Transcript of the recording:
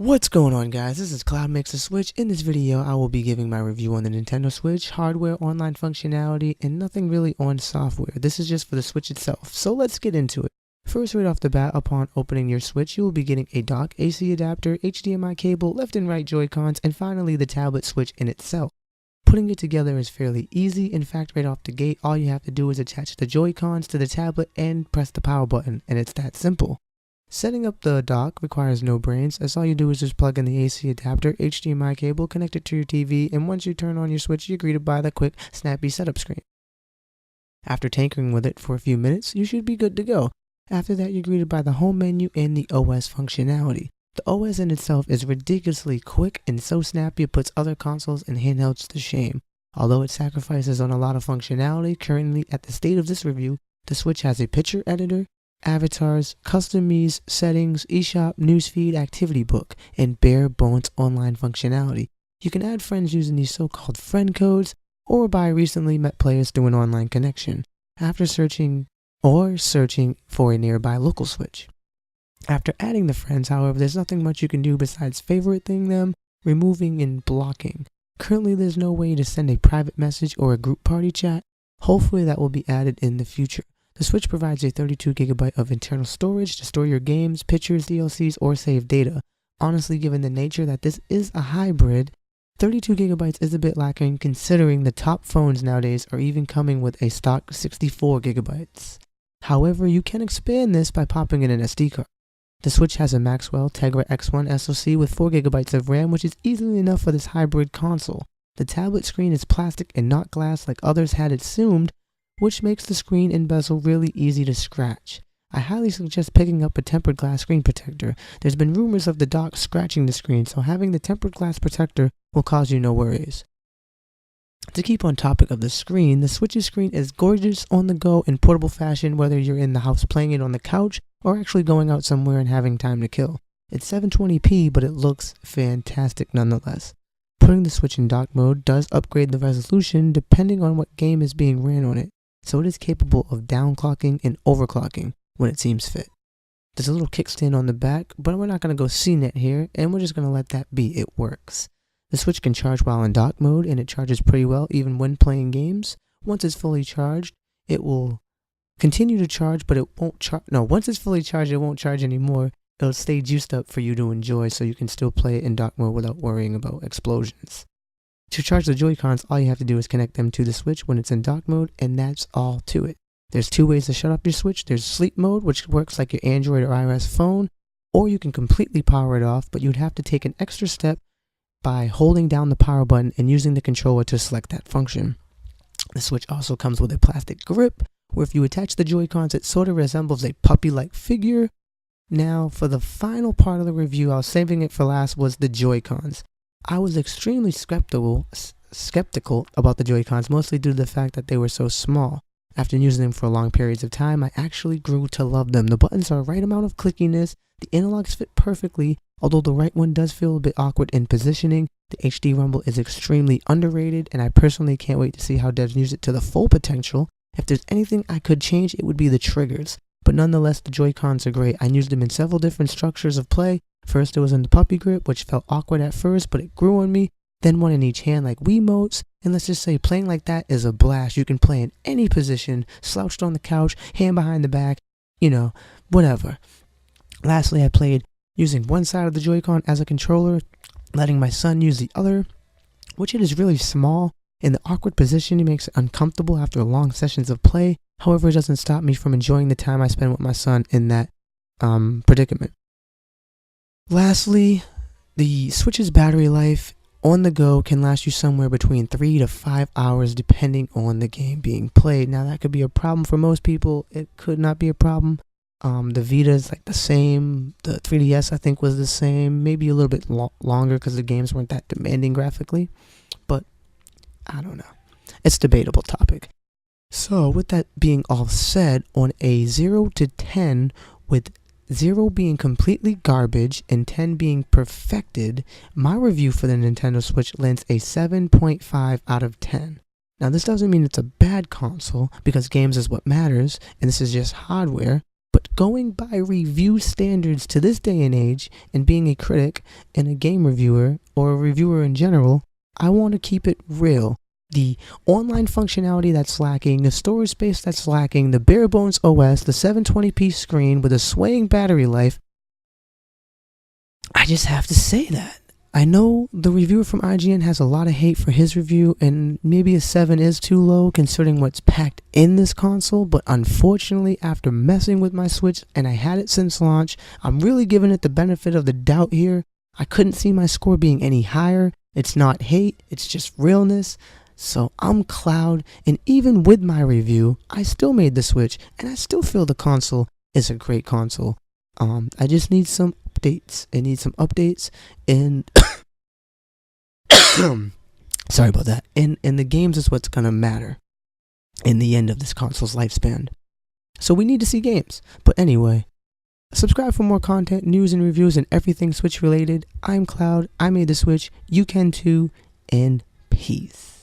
What's going on, guys? This is Cloud Makes a Switch. In this video, I will be giving my review on the Nintendo Switch, hardware, online functionality, and nothing really on software. This is just for the Switch itself, so let's get into it. First, right off the bat, upon opening your Switch, you will be getting a dock, AC adapter, HDMI cable, left and right JoyCons, and finally the tablet Switch in itself. Putting it together is fairly easy. In fact, right off the gate, all you have to do is attach the JoyCons to the tablet and press the power button, and it's that simple. Setting up the dock requires no brains, as all you do is just plug in the AC adapter, HDMI cable, connect it to your TV, and once you turn on your Switch, you're greeted by the quick, snappy setup screen. After tinkering with it for a few minutes, you should be good to go. After that, you're greeted by the home menu and the OS functionality. The OS in itself is ridiculously quick and so snappy it puts other consoles and handhelds to shame. Although it sacrifices on a lot of functionality, currently at the state of this review, the Switch has a picture editor, avatars, customies, settings, eShop, newsfeed, activity book, and bare bones online functionality. You can add friends using these so-called friend codes or by recently met players through an online connection, after searching for a nearby local Switch. After adding the friends, however, there's nothing much you can do besides favoriting them, removing, and blocking. Currently, there's no way to send a private message or a group party chat. Hopefully that will be added in the future. The Switch provides a 32GB of internal storage to store your games, pictures, DLCs, or save data. Honestly, given the nature that this is a hybrid, 32GB is a bit lacking considering the top phones nowadays are even coming with a stock 64GB. However, you can expand this by popping in an SD card. The Switch has a Maxwell Tegra X1 SoC with 4GB of RAM, which is easily enough for this hybrid console. The tablet screen is plastic and not glass like others had assumed, which makes the screen and bezel really easy to scratch. I highly suggest picking up a tempered glass screen protector. There's been rumors of the dock scratching the screen, so having the tempered glass protector will cause you no worries. To keep on topic of the screen, the Switch's screen is gorgeous on the go in portable fashion, whether you're in the house playing it on the couch or actually going out somewhere and having time to kill. It's 720p, but it looks fantastic nonetheless. Putting the Switch in dock mode does upgrade the resolution depending on what game is being ran on it, so it is capable of downclocking and overclocking when it seems fit. There's a little kickstand on the back, but we're not going to go CNET here, and we're just going to let that be. It works. The Switch can charge while in dock mode, and it charges pretty well even when playing games. Once it's fully charged, it will continue to charge, but it won't charge. No, once it's fully charged, it won't charge anymore. It'll stay juiced up for you to enjoy, so you can still play it in dock mode without worrying about explosions. To charge the JoyCons, all you have to do is connect them to the Switch when it's in dock mode, and that's all to it. There's two ways to shut off your Switch. There's sleep mode, which works like your Android or iOS phone, or you can completely power it off, but you'd have to take an extra step by holding down the power button and using the controller to select that function. The Switch also comes with a plastic grip, where if you attach the JoyCons, it sort of resembles a puppy-like figure. Now, for the final part of the review, I was saving it for last, was the JoyCons. I was extremely skeptical about the JoyCons, mostly due to the fact that they were so small. After using them for long periods of time, I actually grew to love them. The buttons are the right amount of clickiness, the analogs fit perfectly, although the right one does feel a bit awkward in positioning. The HD rumble is extremely underrated, and I personally can't wait to see how devs use it to the full potential. If there's anything I could change, it would be the triggers. But nonetheless, the JoyCons are great. I used them in several different structures of play. First, it was in the puppy grip, which felt awkward at first, but it grew on me. Then one in each hand like Wiimotes. And let's just say playing like that is a blast. You can play in any position, slouched on the couch, hand behind the back, whatever. Lastly, I played using one side of the JoyCon as a controller, letting my son use the other, which it is really small. In the awkward position, it makes it uncomfortable after long sessions of play. However, it doesn't stop me from enjoying the time I spend with my son in that predicament. Lastly, the Switch's battery life on the go can last you somewhere between 3 to 5 hours depending on the game being played. Now, that could be a problem for most people. It could not be a problem. The Vita's like the same. The 3DS I think was the same. Maybe a little bit longer because the games weren't that demanding graphically. But I don't know. It's a debatable topic. So with that being all said, on a 0 to 10, with 0 being completely garbage and 10 being perfected, my review for the Nintendo Switch lands a 7.5 out of 10. Now, this doesn't mean it's a bad console, because games is what matters, and this is just hardware, But going by review standards to this day and age, and being a critic and a game reviewer, or a reviewer in general, I want to keep it real. The online functionality that's lacking, the storage space that's lacking, the bare bones OS, the 720p screen with a swaying battery life, I just have to say that. I know the reviewer from IGN has a lot of hate for his review, and maybe a 7 is too low considering what's packed in this console, but unfortunately, after messing with my Switch, and I had it since launch, I'm really giving it the benefit of the doubt here. I couldn't see my score being any higher. It's not hate, it's just realness. So I'm Cloud, and even with my review, I still made the Switch, and I still feel the console is a great console. I just need some updates. It needs some updates, and sorry about that. And the games is what's gonna matter in the end of this console's lifespan. So we need to see games. But anyway, subscribe for more content, news, and reviews, and everything Switch related. I'm Cloud. I made the Switch. You can too. And peace.